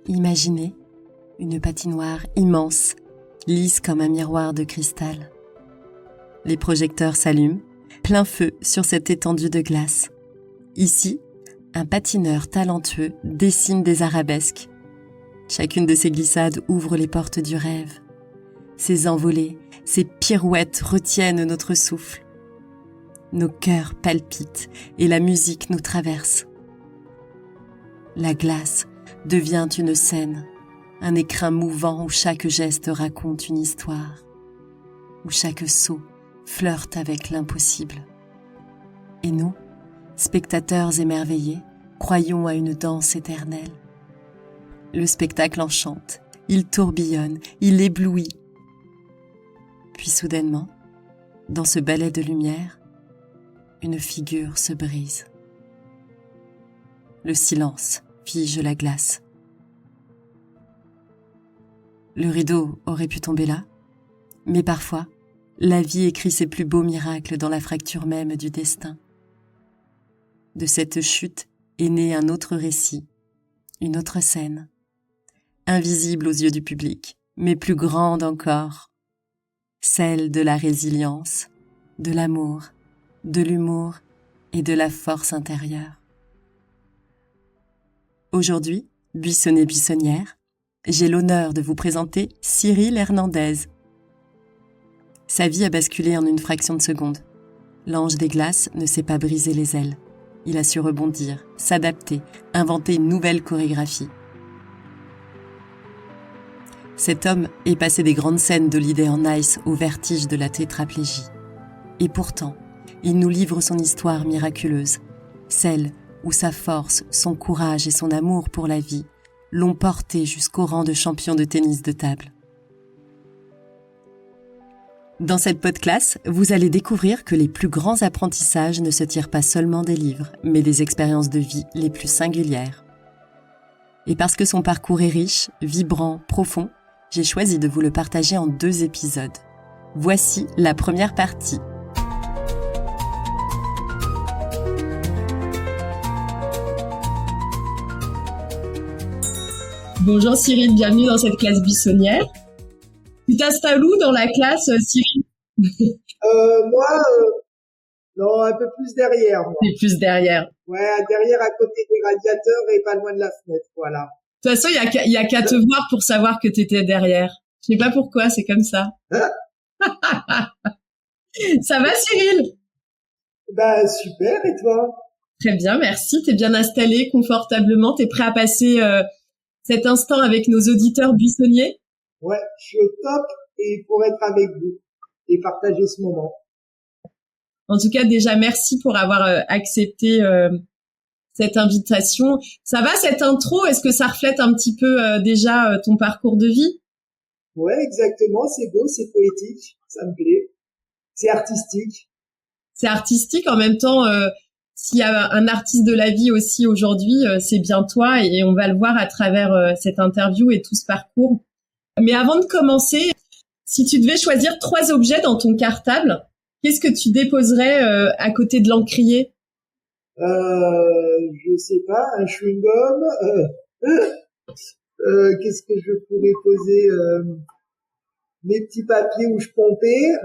Imaginez une patinoire immense, lisse comme un miroir de cristal. Les projecteurs s'allument, plein feu sur cette étendue de glace. Ici, un patineur talentueux dessine des arabesques. Chacune de ces glissades ouvre les portes du rêve. Ces envolées, ces pirouettes retiennent notre souffle. Nos cœurs palpitent et la musique nous traverse. La glace devient une scène, un écrin mouvant où chaque geste raconte une histoire, où chaque saut flirte avec l'impossible. Et nous, spectateurs émerveillés, croyons à une danse éternelle. Le spectacle enchante, il tourbillonne, il éblouit. Puis soudainement, dans ce ballet de lumière, une figure se brise. Le silence fige la glace. Le rideau aurait pu tomber là, mais parfois, la vie écrit ses plus beaux miracles dans la fracture même du destin. De cette chute est né un autre récit, une autre scène, invisible aux yeux du public, mais plus grande encore, celle de la résilience, de l'amour, de l'humour et de la force intérieure. Aujourd'hui, buissonnier-buissonnière, j'ai l'honneur de vous présenter Cyril Hernandez. Sa vie a basculé en une fraction de seconde. L'ange des glaces ne s'est pas brisé les ailes. Il a su rebondir, s'adapter, inventer une nouvelle chorégraphie. Cet homme est passé des grandes scènes d'Holiday on Ice au vertige de la tétraplégie. Et pourtant, il nous livre son histoire miraculeuse, celle où sa force, son courage et son amour pour la vie l'ont porté jusqu'au rang de champion de tennis de table. Dans cette podcast, vous allez découvrir que les plus grands apprentissages ne se tirent pas seulement des livres, mais des expériences de vie les plus singulières. Et parce que son parcours est riche, vibrant, profond, j'ai choisi de vous le partager en 2 épisodes. Voici la première partie. Bonjour Cyril, bienvenue dans cette classe buissonnière. Tu t'installes où dans la classe, Cyril? Moi, non, un peu plus derrière, moi. C'est plus derrière. Ouais, derrière à côté des radiateurs et pas loin de la fenêtre, voilà. De toute façon, il y a qu'à te voir pour savoir que t'étais derrière. Je sais pas pourquoi, c'est comme ça. Ça va, Cyril? Ben, super, et toi? Très bien, merci. T'es bien installé, confortablement. T'es prêt à passer cet instant avec nos auditeurs buissonniers? Ouais, je suis au top et pour être avec vous et partager ce moment. En tout cas, déjà, merci pour avoir accepté cette invitation. Ça va, cette intro? Est-ce que ça reflète un petit peu déjà ton parcours de vie? Ouais, exactement, c'est beau, c'est poétique, ça me plaît. C'est artistique. C'est artistique, en même temps, s'il y a un artiste de la vie aussi aujourd'hui, c'est bien toi et on va le voir à travers cette interview et tout ce parcours. Mais avant de commencer, si tu devais choisir 3 objets dans ton cartable, qu'est-ce que tu déposerais à côté de l'encrier? Je sais pas, un chewing-gum. Qu'est-ce que je pourrais poser? Mes petits papiers où je pompais,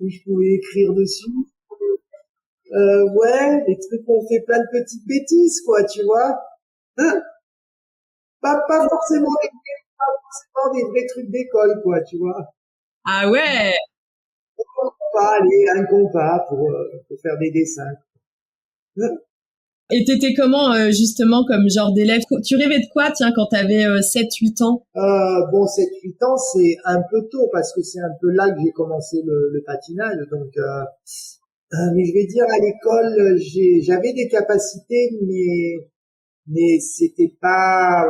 où je pouvais écrire dessus. Ouais, les trucs où on fait plein de petites bêtises, quoi, tu vois. Pas forcément des vrais trucs d'école, quoi, tu vois. Ah ouais! Un compas pour faire des dessins. Et t'étais comment, justement, comme genre d'élève? Tu rêvais de quoi, tiens, quand t'avais 7-8 ans? Bon, 7-8 ans, c'est un peu tôt, parce que c'est un peu là que j'ai commencé le patinage, donc, mais je vais dire, à l'école, j'avais des capacités, mais c'était pas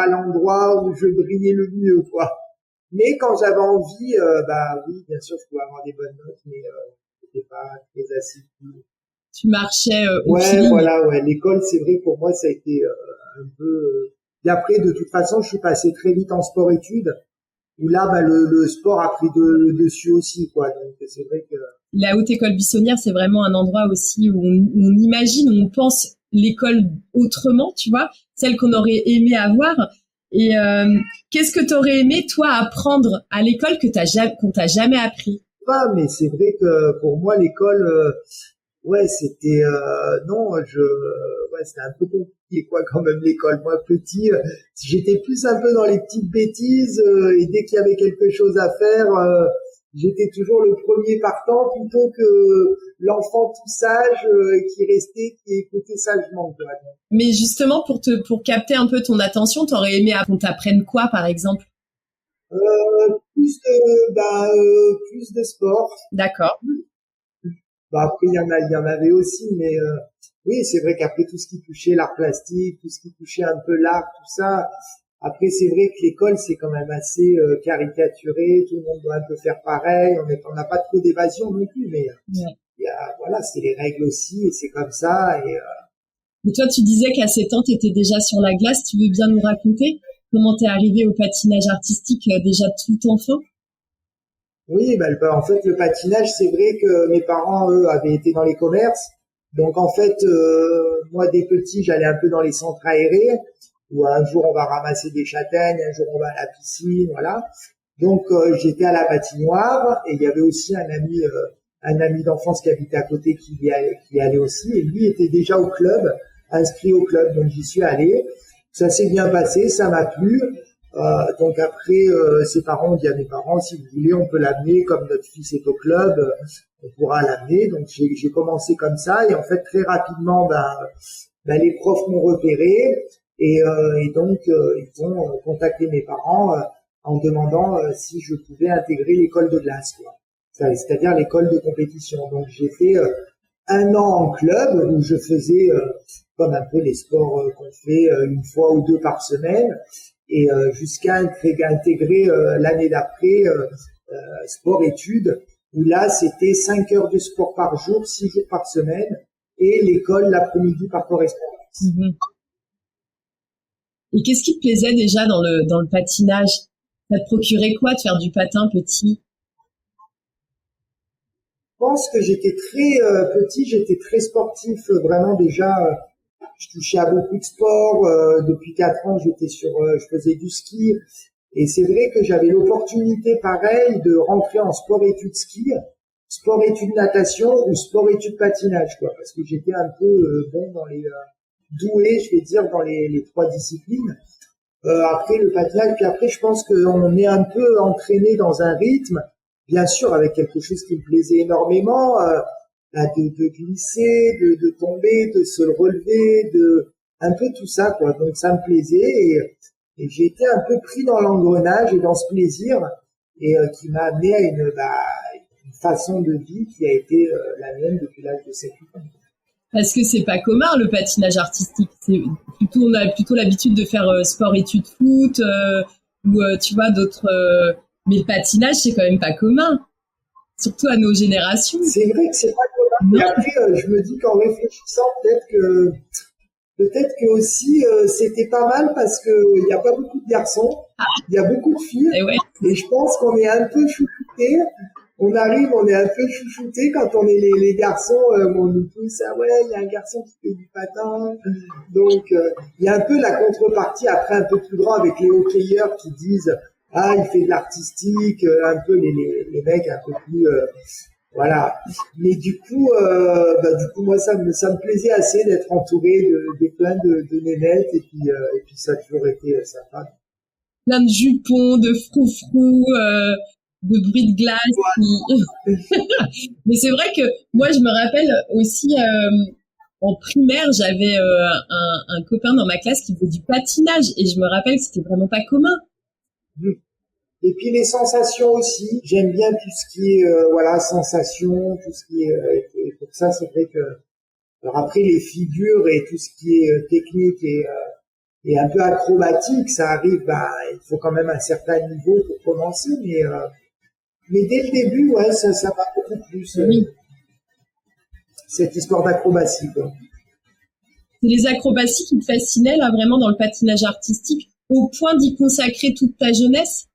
l'endroit où je brillais le mieux, quoi. Mais quand j'avais envie, bah oui, bien sûr, je pouvais avoir des bonnes notes, mais c'était pas très assidu. Tu marchais au Ouais, feeling. voilà, ouais. L'école, c'est vrai, pour moi, ça a été un peu. Et après, de toute façon, je suis passé très vite en sport-études, où là, bah, le sport a pris le dessus aussi, quoi. Donc, c'est vrai que. La Haute École Buissonnière, c'est vraiment un endroit aussi où on imagine, où on pense l'école autrement, tu vois. celle qu'on aurait aimé avoir. Et qu'est-ce que t'aurais aimé toi apprendre à l'école qu'on t'a jamais appris? Pas, mais c'est vrai que pour moi l'école, ouais, c'était non, ouais, c'était un peu compliqué quoi quand même l'école. Moi petit, j'étais plus un peu dans les petites bêtises et dès qu'il y avait quelque chose à faire, j'étais toujours le premier partant plutôt que l'enfant tout sage qui restait, qui écoutait sagement, quoi. Mais justement pour capter un peu ton attention, t'aurais aimé qu'on t'apprenne quoi par exemple? Plus de sport. D'accord. Bah après il y en avait aussi, mais oui, c'est vrai qu'après tout ce qui touchait l'art plastique, tout ce qui touchait un peu l'art, tout ça. Après c'est vrai que l'école c'est quand même assez caricaturé, tout le monde doit un peu faire pareil, on n'a pas trop d'évasion non plus, mais voilà, c'est les règles aussi et c'est comme ça. Mais toi tu disais qu'à 7 ans t'étais déjà sur la glace, tu veux bien nous raconter comment t'es arrivé au patinage artistique déjà tout enfant? Oui, en fait, le patinage, c'est vrai que mes parents, eux, avaient été dans les commerces. Donc, en fait, moi, dès petit, j'allais un peu dans les centres aérés, où un jour, on va ramasser des châtaignes, un jour, on va à la piscine, voilà. Donc, j'étais à la patinoire, et il y avait aussi un ami d'enfance qui habitait à côté qui y allait aussi, et lui était déjà au club, inscrit au club. Donc, j'y suis allé. Ça s'est bien passé, ça m'a plu. Donc après, ses parents ont dit à mes parents, si vous voulez, on peut l'amener, comme notre fils est au club, on pourra l'amener. Donc j'ai commencé comme ça, et en fait très rapidement, les profs m'ont repéré, et donc ils ont contacté mes parents en demandant si je pouvais intégrer l'école de glace, quoi. C'est-à-dire l'école de compétition. Donc j'ai fait 1 an en club où je faisais comme un peu les sports qu'on fait 1 fois ou 2 par semaine. Et jusqu'à intégrer l'année d'après sport-études, où là c'était 5 heures de sport par jour, 6 jours par semaine, et l'école l'après-midi par correspondance. Mmh. Et qu'est-ce qui te plaisait déjà dans le patinage? Ça te procurait quoi de faire du patin petit? Je pense que j'étais très petit, j'étais très sportif, vraiment déjà. Je touchais à beaucoup de sports. Depuis 4 ans, je faisais du ski. Et c'est vrai que j'avais l'opportunité, pareil, de rentrer en sport-études ski, sport-études natation ou sport-études patinage, quoi. Parce que j'étais un peu bon dans doué, je vais dire, dans les 3 disciplines. Après le patinage, puis après, je pense qu'on est un peu entraîné dans un rythme, bien sûr, avec quelque chose qui me plaisait énormément. De glisser, de tomber, de se relever, un peu tout ça, quoi. Donc ça me plaisait, et j'ai été un peu pris dans l'engrenage et dans ce plaisir, et qui m'a amené à une façon de vie qui a été la mienne depuis l'âge de 7-8 ans. Parce que c'est pas commun le patinage artistique. On a plutôt l'habitude de faire sport-études foot ou tu vois d'autres. Mais le patinage c'est quand même pas commun, surtout à nos générations. C'est vrai que c'est pas commun. Et après, je me dis qu'en réfléchissant, peut-être que aussi c'était pas mal parce que il y a pas beaucoup de garçons, il y a beaucoup de filles, et je pense qu'on est un peu chouchoutés. On est un peu chouchoutés quand on est les garçons. On nous pousse, ouais, il y a un garçon qui fait du patin. Donc il y a un peu la contrepartie après un peu plus grand avec les hockeyeurs qui disent il fait de l'artistique, un peu les mecs un peu plus voilà. Mais du coup moi ça me plaisait assez d'être entouré de plein de nénettes, et puis ça a toujours été sympa. Plein de jupons, de froufrous, de bruit de glace. Mais c'est vrai que moi je me rappelle aussi en primaire, j'avais un copain dans ma classe qui faisait du patinage, et je me rappelle que c'était vraiment pas commun. Et puis les sensations aussi, j'aime bien tout ce qui est sensations, tout ce qui est et pour ça c'est vrai que alors après les figures et tout ce qui est technique et un peu acrobatique, ça arrive, il faut quand même un certain niveau pour commencer, mais dès le début, ouais, ça va beaucoup plus cette histoire d'acrobatie, quoi. C'est les acrobaties qui te fascinaient là vraiment dans le patinage artistique, au point d'y consacrer toute ta jeunesse?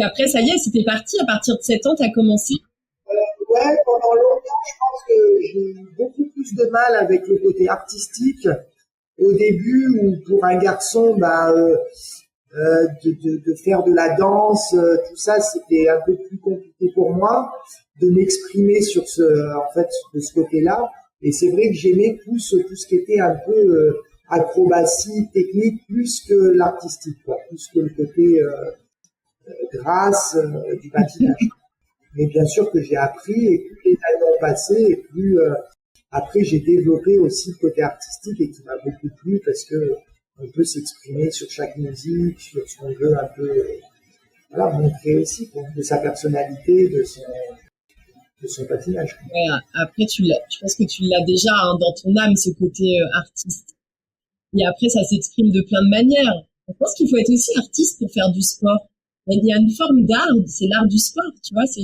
Et après, ça y est, c'était parti. À partir de 7 ans, t'as commencé? Ouais, pendant longtemps, je pense que j'ai eu beaucoup plus de mal avec le côté artistique au début où pour un garçon, de faire de la danse, tout ça, c'était un peu plus compliqué pour moi de m'exprimer de ce côté-là. Et c'est vrai que j'aimais tout ce qui était un peu acrobatie, technique, plus que l'artistique, quoi, plus que le côté grâce du patinage. Mais bien sûr que j'ai appris et plus les années ont passé et plus après j'ai développé aussi le côté artistique et qui m'a beaucoup plu parce que on peut s'exprimer sur chaque musique, sur ce qu'on veut un peu montrer aussi quoi, de sa personnalité, de son patinage. Ouais, après je pense que tu l'as déjà dans ton âme ce côté artiste. Et après ça s'exprime de plein de manières. Je pense qu'il faut être aussi artiste pour faire du sport. Il y a une forme d'art, c'est l'art du sport, tu vois, ça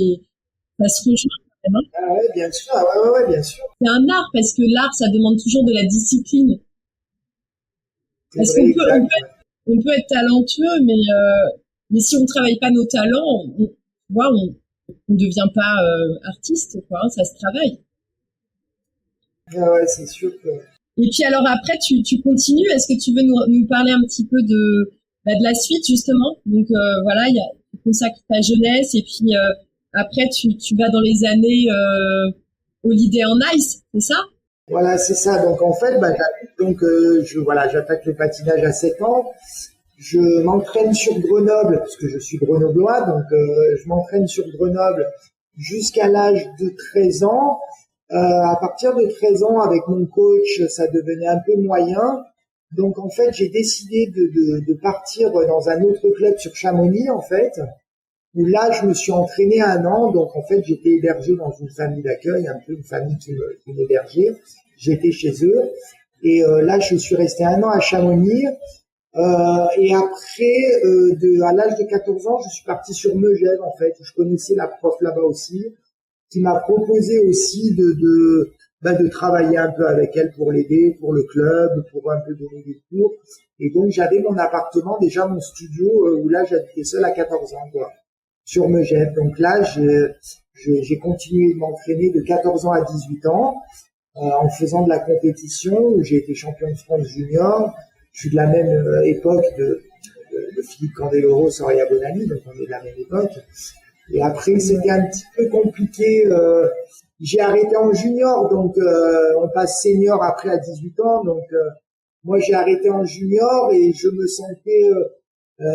se rejoint vraiment. Ah ouais, bien sûr, ouais, bien sûr. C'est un art parce que l'art, ça demande toujours de la discipline. Parce qu'on on peut être talentueux, mais si on travaille pas nos talents, tu vois, on ne devient pas artiste, quoi, hein, ça se travaille. Ah ouais, c'est sûr que... Et puis alors après, tu continues. Est-ce que tu veux nous parler un petit peu de la suite justement? Donc voilà, tu consacres ta jeunesse et puis après tu vas dans les années Holiday on Ice, c'est ça? Voilà, c'est ça. Donc en fait, j'attaque le patinage à 7 ans. Je m'entraîne sur Grenoble parce que je suis grenoblois, donc je m'entraîne sur Grenoble jusqu'à l'âge de 13 ans. À partir de 13 ans, avec mon coach, ça devenait un peu moyen. Donc, en fait, j'ai décidé de partir dans un autre club sur Chamonix, en fait, où là, je me suis entraîné 1 an. Donc, en fait, j'étais hébergé dans une famille d'accueil, un peu une famille qui m'hébergeait. J'étais chez eux. Et là, je suis resté 1 an à Chamonix. Et après, à l'âge de 14 ans, je suis parti sur Megève, en fait. Je connaissais la prof là-bas aussi, qui m'a proposé aussi de travailler un peu avec elle pour l'aider, pour le club, pour un peu donner des cours. Et donc, j'avais mon appartement, déjà mon studio, où là, j'habitais seul à 14 ans, quoi, sur Megève. Donc là, j'ai continué de m'entraîner de 14 ans à 18 ans, en faisant de la compétition, où j'ai été champion de France junior. Je suis de la même époque de Philippe Candeloro, Soria Bonani, donc on est de la même époque. Et après, c'était un petit peu compliqué. J'ai arrêté en junior, donc on passe senior après à 18 ans. Donc moi, j'ai arrêté en junior et je me sentais,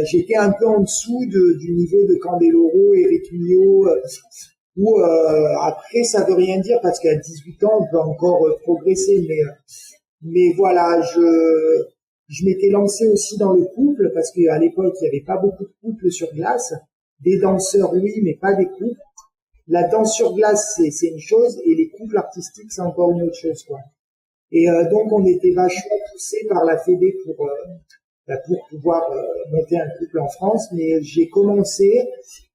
j'étais un peu en dessous du niveau de Candeloro, Eric Mio. Où après, ça veut rien dire parce qu'à 18 ans, on peut encore progresser. Mais voilà, je m'étais lancé aussi dans le couple parce qu'à l'époque, il n'y avait pas beaucoup de couples sur glace. Des danseurs, oui, mais pas des couples. La danse sur glace, c'est une chose, et les couples artistiques, c'est encore une autre chose, quoi. Et donc, on était vachement poussés par la Fédé pour pouvoir monter un couple en France. Mais j'ai commencé,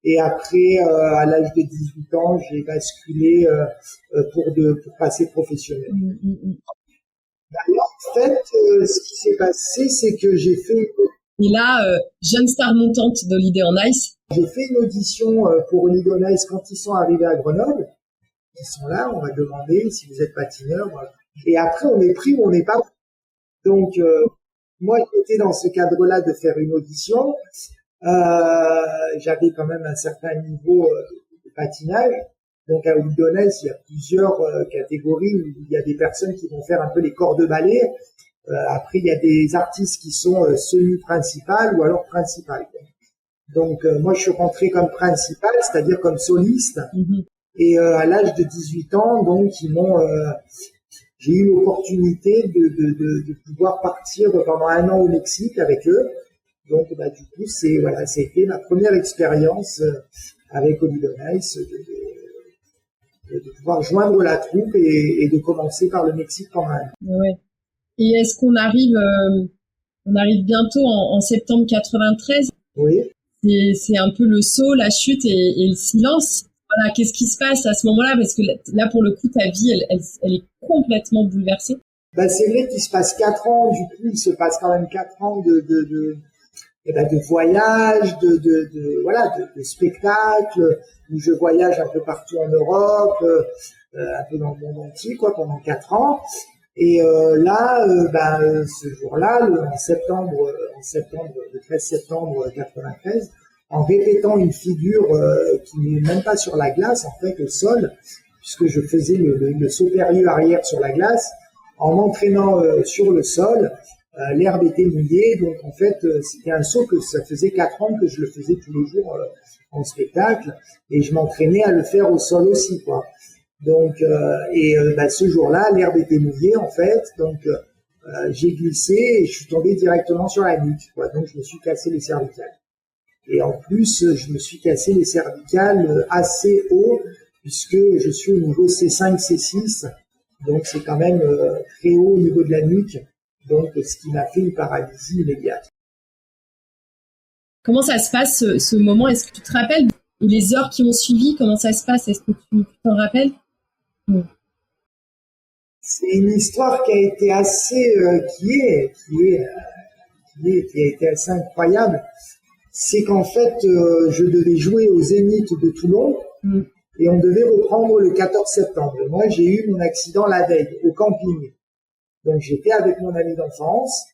et après, à l'âge de 18 ans, j'ai basculé pour passer professionnel. Alors, en fait, ce qui s'est passé, c'est que j'ai fait... Et là, jeune star montante d'Holiday on Ice. J'ai fait une audition pour Holiday on Ice quand ils sont arrivés à Grenoble. Ils sont là, on va demander si vous êtes patineur. Voilà. Et après, on est pris ou on n'est pas pris. Donc, moi, j'étais dans ce cadre-là de faire une audition. J'avais quand même un certain niveau de patinage. Donc, à Holiday on Ice, il y a plusieurs catégories où il y a des personnes qui vont faire un peu les corps de ballet. Après, il y a des artistes qui sont semi-principales ou alors principales. Donc, moi, je suis rentré comme principal, c'est-à-dire comme soliste. Mm-hmm. Et à l'âge de 18 ans, donc, j'ai eu l'opportunité de pouvoir partir pendant 1 an au Mexique avec eux. Donc, du coup, c'était ma première expérience avec Holiday on Ice, de pouvoir joindre la troupe et de commencer par le Mexique pendant 1 an. Ouais. Et est-ce qu'on arrive bientôt en septembre 93? Oui. C'est un peu le saut, la chute et le silence. Voilà, qu'est-ce qui se passe à ce moment-là? Parce que là, pour le coup, ta vie, elle est complètement bouleversée. C'est vrai qu'il se passe 4 ans. Du coup, il se passe quand même 4 ans de voyage, de spectacles, où je voyage un peu partout en Europe, un peu dans le monde entier, quoi, pendant 4 ans. Et ce jour-là, le 13 septembre 93, en répétant une figure qui n'est même pas sur la glace, en fait, au sol, puisque je faisais le saut périlleux arrière sur la glace, en m'entraînant sur le sol, l'herbe était mouillée, donc en fait, c'était un saut que ça faisait 4 ans que je le faisais tous les jours en spectacle, et je m'entraînais à le faire au sol aussi, quoi. Donc, ce jour-là, l'herbe était mouillée, en fait, donc j'ai glissé et je suis tombé directement sur la nuque, quoi. Donc, je me suis cassé les cervicales. Et en plus, je me suis cassé les cervicales assez haut, puisque je suis au niveau C5, C6, donc c'est quand même très haut au niveau de la nuque, donc ce qui m'a fait une paralysie immédiate. Comment ça se passe ce moment? Est-ce que tu te rappelles les heures qui ont suivi? Comment ça se passe? Est-ce que tu t'en rappelles? C'est une histoire qui a été assez, qui a été assez incroyable. C'est qu'en fait, je devais jouer au Zénith de Toulon et on devait reprendre le 14 septembre. Moi, j'ai eu mon accident la veille au camping. Donc, j'étais avec mon ami d'enfance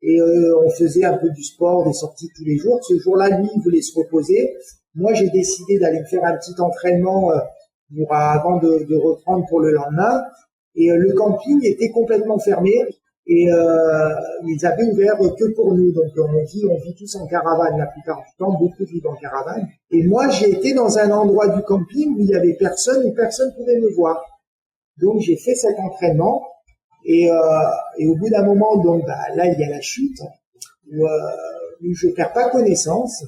et on faisait un peu du sport, des sorties tous les jours. Ce jour-là, lui, il voulait se reposer. Moi, j'ai décidé d'aller me faire un petit entraînement avant de reprendre pour le lendemain. Et le camping était complètement fermé et ils avaient ouvert que pour nous. Donc on vit tous en caravane la plupart du temps, beaucoup vivent en caravane. Et moi j'ai été dans un endroit du camping où il y avait personne, où personne pouvait me voir. Donc j'ai fait cet entraînement et au bout d'un moment, donc là il y a la chute où je perds pas connaissance.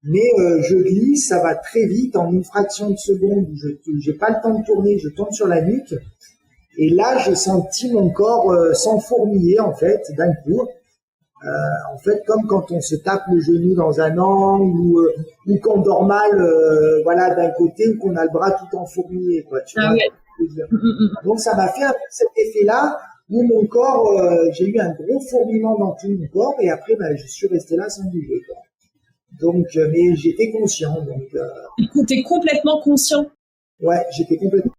Mais je glisse, ça va très vite, en une fraction de seconde, j'ai pas le temps de tourner, je tombe sur la nuque. Et là, j'ai senti mon corps s'enfourmiller, en fait, d'un coup. En fait, comme quand on se tape le genou dans un angle ou qu'on dort mal, d'un côté, ou qu'on a le bras tout enfourmillé, quoi. Tu vois, ouais. Donc, ça m'a fait cet effet-là où mon corps, j'ai eu un gros fourmillement dans tout mon corps et après, je suis resté là sans bouger, quoi. Donc, mais j'étais conscient. Donc, t'es complètement conscient? Ouais, j'étais complètement.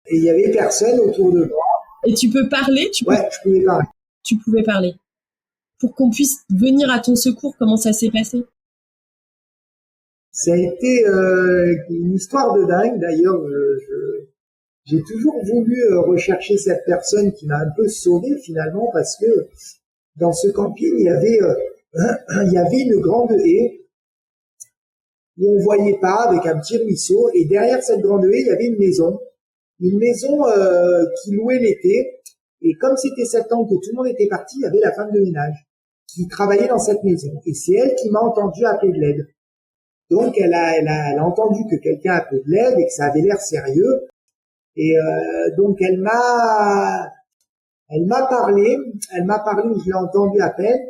Et il y avait personne autour de moi. Et tu peux parler? Ouais, je pouvais parler. Tu pouvais parler. Pour qu'on puisse venir à ton secours, comment ça s'est passé? Ça a été une histoire de dingue. D'ailleurs, j'ai toujours voulu rechercher cette personne qui m'a un peu sauvé finalement, parce que dans ce camping, il y avait une grande haie où on voyait pas, avec un petit ruisseau, et derrière cette grande haie, il y avait une maison qui louait l'été, et comme c'était septembre que tout le monde était parti, il y avait la femme de ménage qui travaillait dans cette maison, et c'est elle qui m'a entendu appeler de l'aide. Donc elle a entendu que quelqu'un appelait de l'aide et que ça avait l'air sérieux, et donc elle m'a parlé, je l'ai entendu à peine,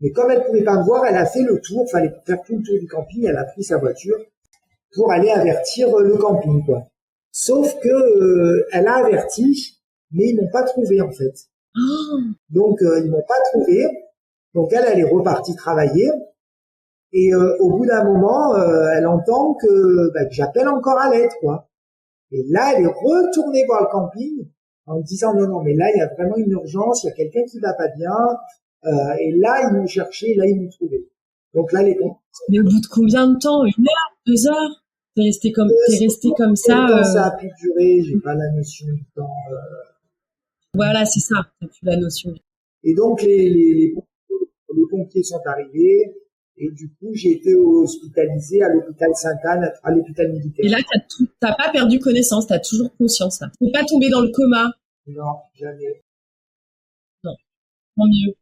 mais comme elle pouvait pas me voir, elle a fait le tour, fallait faire tout le tour du camping, elle a pris sa voiture pour aller avertir le camping, quoi. Sauf que elle a averti, mais ils m'ont pas trouvé en fait. Donc ils m'ont pas trouvé. Donc elle est repartie travailler. Et au bout d'un moment, elle entend que j'appelle encore à l'aide, quoi. Et là, elle est retournée voir le camping en me disant non, mais là il y a vraiment une urgence, il y a quelqu'un qui va pas bien. Et là ils m'ont cherché, là ils m'ont trouvé. Donc là les pompiers. Mais au bout de combien de temps? 1 heure, 2 heures? T'es resté comme ça. Ça a pu durer, j'ai pas la notion du temps. Voilà, c'est ça, t'as plus la notion. Et donc les pompiers sont arrivés et du coup j'ai été hospitalisé à l'hôpital Sainte-Anne, à l'hôpital militaire. Et là t'as pas perdu connaissance, t'as toujours conscience là. T'es pas tombé dans le coma? Non, jamais. Non, tant mieux.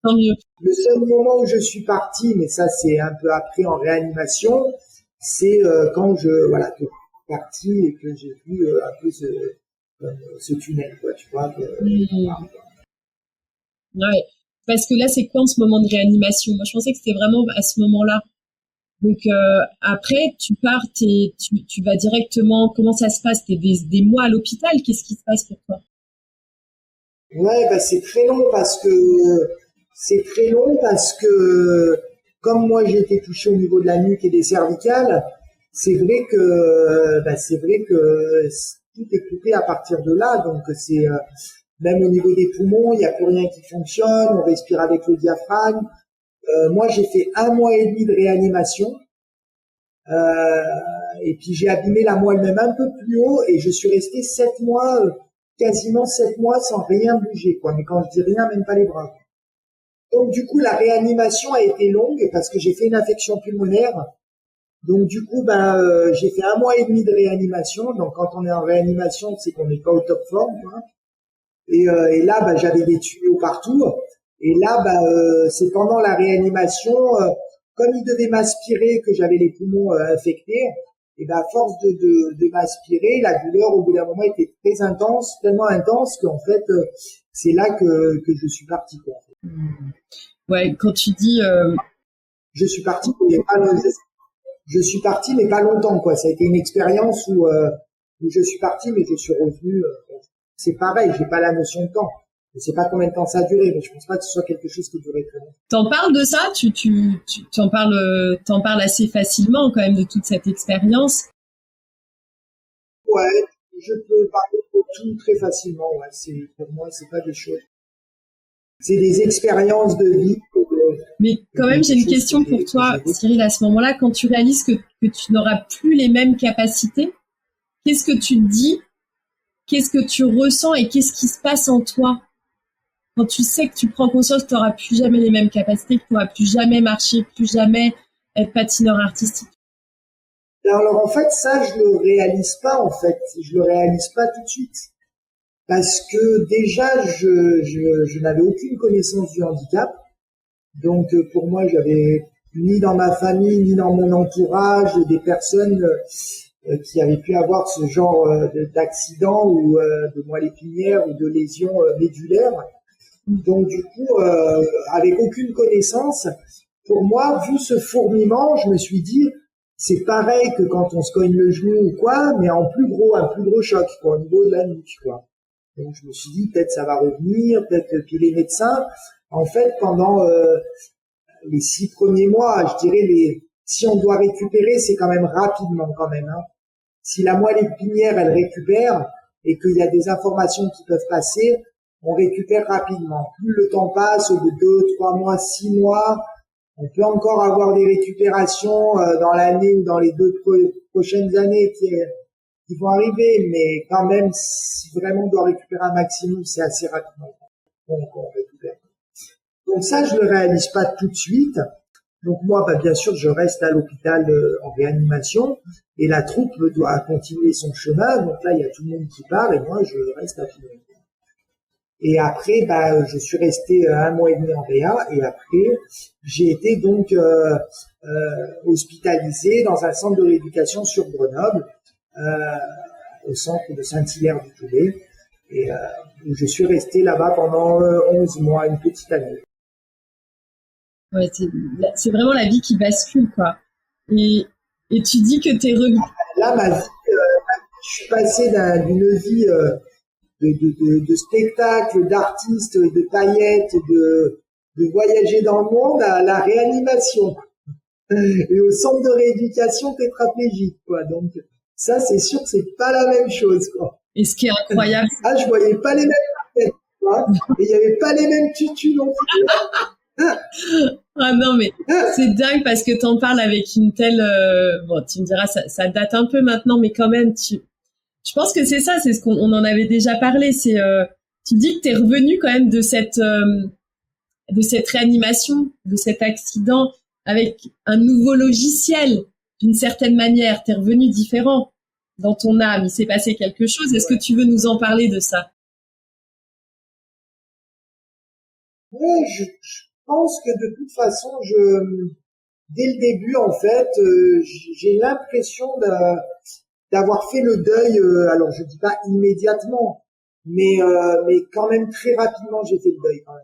Tant mieux. Le seul moment où je suis parti, mais ça c'est un peu après en réanimation, c'est quand je suis parti et que j'ai vu un peu ce tunnel, quoi, tu vois. Ouais, parce que là c'est quoi en ce moment de réanimation? Moi je pensais que c'était vraiment à ce moment-là. Donc après tu pars, tu vas directement. Comment ça se passe? T'es des mois à l'hôpital. Qu'est-ce qui se passe pour toi? Ouais, c'est très long parce que comme moi j'ai été touché au niveau de la nuque et des cervicales, c'est vrai que est coupé à partir de là. Donc c'est même au niveau des poumons, il n'y a plus rien qui fonctionne. On respire avec le diaphragme. Moi, j'ai fait 1 mois et demi de réanimation. Et puis j'ai abîmé la moelle même un peu plus haut et je suis resté 7 mois, quasiment 7 mois sans rien bouger, quoi. Mais quand je dis rien, même pas les bras. Donc du coup, la réanimation a été longue parce que j'ai fait une infection pulmonaire. Donc du coup, j'ai fait 1 mois et demi de réanimation. Donc quand on est en réanimation, c'est qu'on n'est pas au top forme, quoi. Et là, j'avais des tuyaux partout. Et là, c'est pendant la réanimation, comme il devait m'aspirer, que j'avais les poumons infectés. Et à force de m'aspirer, la douleur au bout d'un moment était très intense, tellement intense qu'en fait, c'est là que je suis parti, quoi. Ouais, quand tu dis je suis parti, je suis parti, mais pas longtemps, quoi. Ça a été une expérience où je suis parti, mais je suis revenu. C'est pareil, j'ai pas la notion de temps. Je sais pas combien de temps ça a duré, mais je pense pas que ce soit quelque chose qui durait très longtemps. T'en parles de ça, tu t'en parles assez facilement quand même de toute cette expérience. Ouais, je peux parler de tout très facilement. Ouais, pour moi, c'est pas des choses. C'est des expériences de vie. Mais quand même, j'ai une question pour toi, Cyril. À ce moment-là, quand tu réalises que tu n'auras plus les mêmes capacités, qu'est-ce que tu te dis? Qu'est-ce que tu ressens et qu'est-ce qui se passe en toi? Quand tu sais que tu prends conscience que tu n'auras plus jamais les mêmes capacités, que tu n'auras plus jamais marché, plus jamais être patineur artistique. Alors en fait, ça, je le réalise pas en fait. Je le réalise pas tout de suite. Parce que déjà, je n'avais aucune connaissance du handicap. Donc pour moi, j'avais ni dans ma famille, ni dans mon entourage des personnes qui avaient pu avoir ce genre d'accident ou de moelle épinière ou de lésions médulaires. Donc du coup, avec aucune connaissance, pour moi, vu ce fourmillement, je me suis dit, c'est pareil que quand on se cogne le genou ou quoi, mais un plus gros choc, quoi, au niveau de la nuque, quoi. Donc je me suis dit, peut-être ça va revenir, peut-être. Puis les médecins, en fait, pendant les 6 premiers mois, je dirais, si on doit récupérer, c'est quand même rapidement, quand même, hein. Si la moelle épinière, elle récupère et qu'il y a des informations qui peuvent passer, on récupère rapidement. Plus le temps passe, au bout de 2, 3 mois, 6 mois, on peut encore avoir des récupérations dans l'année ou dans les 2 prochaines années qui vont arriver, mais quand même, si vraiment on doit récupérer un maximum, c'est assez rapidement. Donc on récupère. Donc ça, je le réalise pas tout de suite. Donc moi, bien sûr, je reste à l'hôpital en réanimation et la troupe doit continuer son chemin. Donc là, il y a tout le monde qui part et moi, je reste à finir. Et après, je suis resté 1 mois et demi en réa et après, j'ai été donc hospitalisé dans un centre de rééducation sur Grenoble, au centre de Saint-Hilaire-du-Toulet, et je suis resté là-bas pendant 11 mois, une petite année. Ouais, c'est vraiment la vie qui bascule, quoi. Et tu dis que t'es revenu. Là, ma vie, je suis passé d'une vie de spectacle, d'artiste, de paillettes, de voyager dans le monde à la réanimation et au centre de rééducation tétraplégique, quoi. Donc ça, c'est sûr que c'est pas la même chose, quoi. Et ce qui est incroyable, je voyais pas les mêmes têtes, quoi. Et il y avait pas les mêmes tutus non plus. Ah non, mais c'est dingue parce que t'en parles avec une telle bon, tu me diras, ça date un peu maintenant, mais quand même, je pense que c'est ça, c'est ce qu'on en avait déjà parlé. C'est tu dis que t'es revenu quand même de cette réanimation, de cet accident, avec un nouveau logiciel d'une certaine manière. T'es revenu différent dans ton âme. Il s'est passé quelque chose. Est-ce que tu veux nous en parler de ça? Oui, je pense que de toute façon, dès le début, en fait, j'ai l'impression d'avoir fait le deuil. Alors, je dis pas immédiatement, mais quand même très rapidement, j'ai fait le deuil quand même.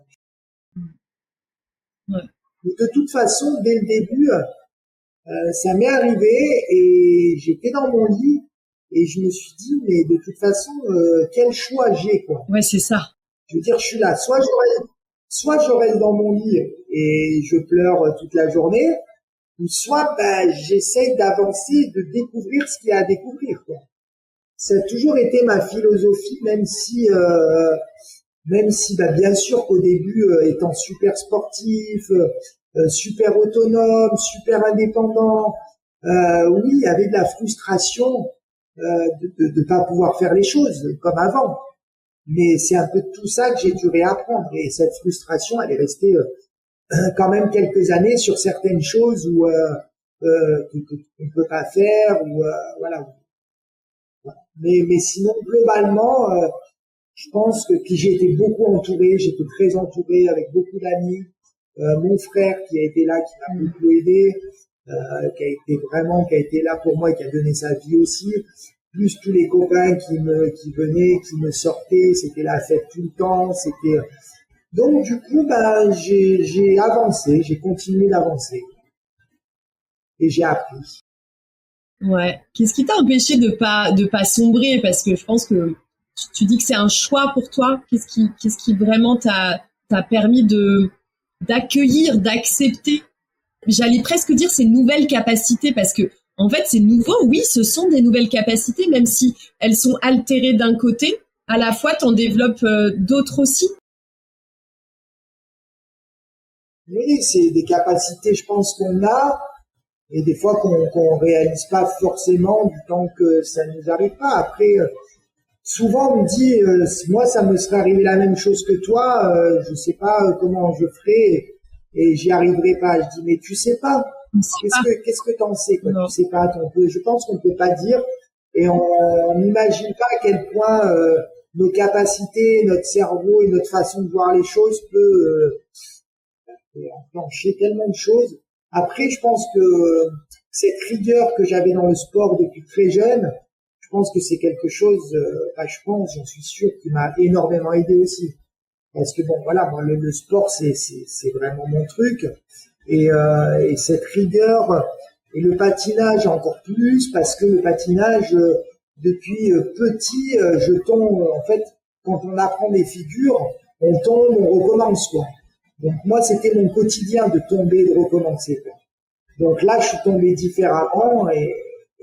Ouais. Et de toute façon, dès le début, ça m'est arrivé et j'étais dans mon lit et je me suis dit, mais de toute façon, quel choix j'ai, quoi. Ouais, c'est ça. Je veux dire, je suis là. Soit je reste dans mon lit et je pleure toute la journée, ou soit j'essaye d'avancer, de découvrir ce qu'il y a à découvrir, quoi. ça a toujours été ma philosophie, même si bah, bien sûr qu'au début, étant super sportif, super autonome, super indépendant, oui, il y avait de la frustration de pas pouvoir faire les choses comme avant. Mais c'est un peu tout ça que j'ai dû réapprendre. Et cette frustration, elle est restée quand même quelques années sur certaines choses où qu'on peut pas faire ou voilà. Mais sinon globalement, je pense que puis j'ai été beaucoup entouré, j'étais très entouré avec beaucoup d'amis. Mon frère qui a été là, qui m'a beaucoup aidé, qui a été là pour moi et qui a donné sa vie aussi. Plus tous les copains qui venaient, qui me sortaient, c'était la fête tout le temps, c'était donc du coup ben j'ai avancé, j'ai continué d'avancer et j'ai appris. Ouais. Qu'est-ce qui t'a empêché de pas sombrer, parce que je pense que tu dis que c'est un choix pour toi. Qu'est-ce qui vraiment t'a permis d'accueillir, d'accepter, j'allais presque dire ces nouvelles capacités, parce que en fait, c'est nouveau, oui, ce sont des nouvelles capacités, même si elles sont altérées d'un côté, à la fois, t'en développes d'autres aussi. Oui, c'est des capacités, je pense qu'on a, et des fois qu'on réalise pas forcément du temps que ça nous arrive pas. Après, souvent on me dit, moi ça me serait arrivé la même chose que toi, je sais pas comment je ferais et j'y arriverai pas. Je dis, mais tu sais pas. Qu'est-ce que t'en sais, quoi? Tu sais pas, je pense qu'on peut pas dire et on n'imagine pas à quel point nos capacités, notre cerveau et notre façon de voir les choses peut enclencher tellement de choses. Après, je pense que cette rigueur que j'avais dans le sport depuis très jeune, je pense que c'est quelque chose, j'en suis sûr, qui m'a énormément aidé aussi. Parce que bon, voilà, moi le sport c'est vraiment mon truc. Et cette rigueur et le patinage encore plus, parce que le patinage depuis petit, je tombe en fait quand on apprend des figures, on tombe, on recommence quoi. Donc moi c'était mon quotidien de tomber et de recommencer quoi. Donc là je suis tombé différemment et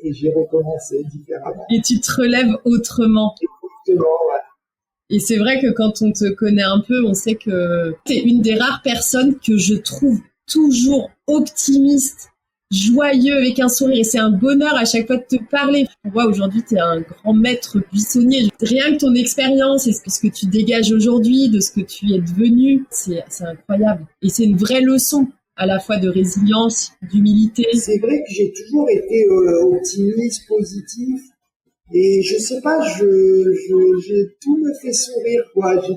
j'ai recommencé différemment. Et tu te relèves autrement. Exactement, ouais. Et c'est vrai que quand on te connaît un peu, on sait que t'es une des rares personnes que je trouve toujours optimiste, joyeux, avec un sourire. Et c'est un bonheur à chaque fois de te parler. Pour moi, aujourd'hui, t'es un grand maître buissonnier. Rien que ton expérience et ce que tu dégages aujourd'hui, de ce que tu es devenu, c'est incroyable. Et c'est une vraie leçon, à la fois de résilience, d'humilité. C'est vrai que j'ai toujours été optimiste, positif. Et je sais pas, tout me fait sourire, quoi. Je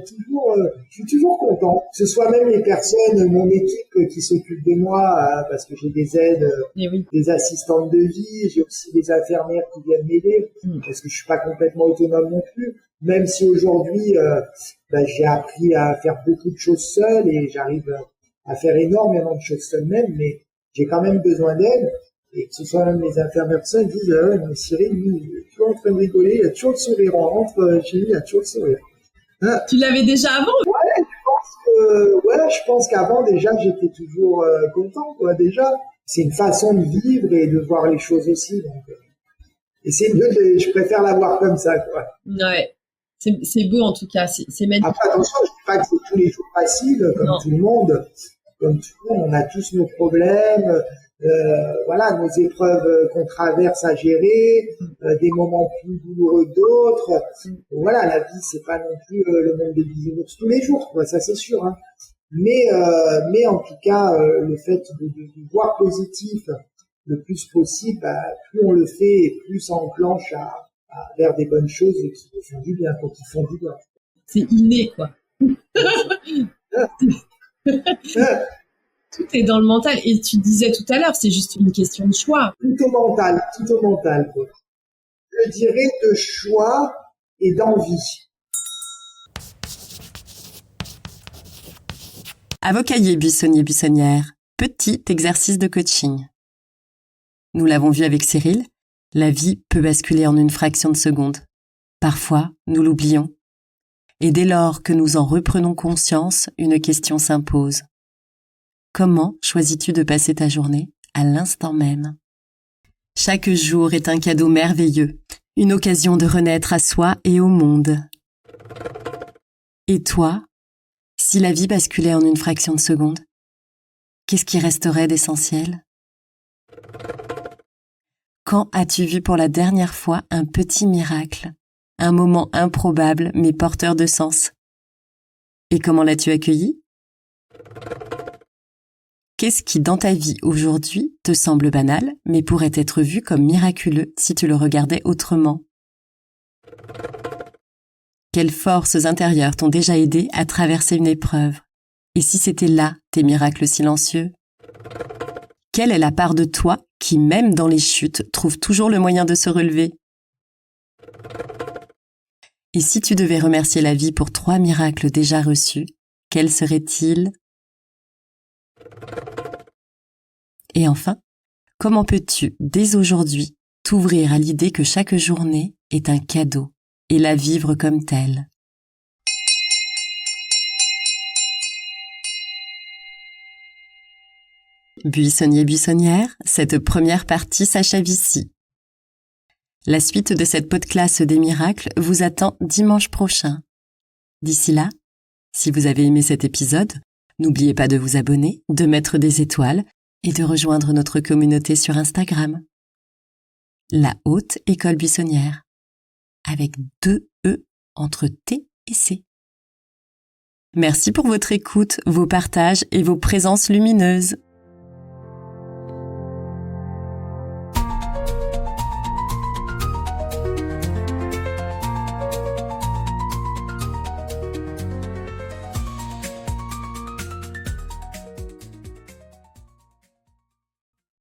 suis toujours content. Que ce soit même les personnes, mon équipe qui s'occupe de moi, parce que j'ai des aides, oui. Des assistantes de vie, j'ai aussi des infirmières qui viennent m'aider, parce que je suis pas complètement autonome non plus. Même si aujourd'hui, j'ai appris à faire beaucoup de choses seul et j'arrive à faire énormément de choses seul même, mais j'ai quand même besoin d'aide. Et que ce soit même les infirmières, ils disent, mais Cyril, lui, il est toujours en train de rigoler, il a toujours le sourire, on rentre chez lui, il a toujours le sourire. Hein? Tu l'avais déjà avant? Je pense qu'avant, déjà, j'étais toujours content, quoi, déjà. C'est une façon de vivre et de voir les choses aussi, donc. Et c'est mieux, je préfère la voir comme ça, quoi. Ouais. C'est beau, en tout cas, c'est magnifique. Après, attention, je dis pas que c'est tous les jours facile, comme tout le monde. Comme tout le monde, on a tous nos problèmes. Nos épreuves qu'on traverse à gérer, des moments plus douloureux que d'autres. Voilà, la vie, c'est pas non plus le monde des bisounours tous les jours, quoi, ça c'est sûr. Hein. Mais en tout cas, le fait de voir positif le plus possible, plus on le fait et plus ça enclenche vers des bonnes choses qui font du bien, qui font du bien. C'est inné, quoi. Tout est dans le mental. Et tu disais tout à l'heure, c'est juste une question de choix. Tout au mental. Quoi. Je dirais de choix et d'envie. Avocaillers, buissonniers, buissonnières, petit exercice de coaching. Nous l'avons vu avec Cyril, la vie peut basculer en une fraction de seconde. Parfois, nous l'oublions. Et dès lors que nous en reprenons conscience, une question s'impose. Comment choisis-tu de passer ta journée à l'instant même ? Chaque jour est un cadeau merveilleux Une occasion de renaître à soi et au monde. Et toi, si la vie basculait en une fraction de seconde, qu'est-ce qui resterait d'essentiel? Quand as-tu vu pour la dernière fois un petit miracle, un moment improbable mais porteur de sens? Et comment l'as-tu accueilli? Qu'est-ce qui dans ta vie aujourd'hui te semble banal mais pourrait être vu comme miraculeux si tu le regardais autrement? Quelles forces intérieures t'ont déjà aidé à traverser une épreuve? Et si c'était là tes miracles silencieux? Quelle est la part de toi qui, même dans les chutes, trouve toujours le moyen de se relever? Et si tu devais remercier la vie pour 3 miracles déjà reçus, quels seraient-ils? Et enfin, comment peux-tu, dès aujourd'hui, t'ouvrir à l'idée que chaque journée est un cadeau et la vivre comme telle? Buissonnier, buissonnière, cette première partie s'achève ici. La suite de cette podcast des miracles vous attend dimanche prochain. D'ici là, si vous avez aimé cet épisode, n'oubliez pas de vous abonner, de mettre des étoiles et de rejoindre notre communauté sur Instagram. La Haute École Buissonnière, avec 2 E entre T et C. Merci pour votre écoute, vos partages et vos présences lumineuses.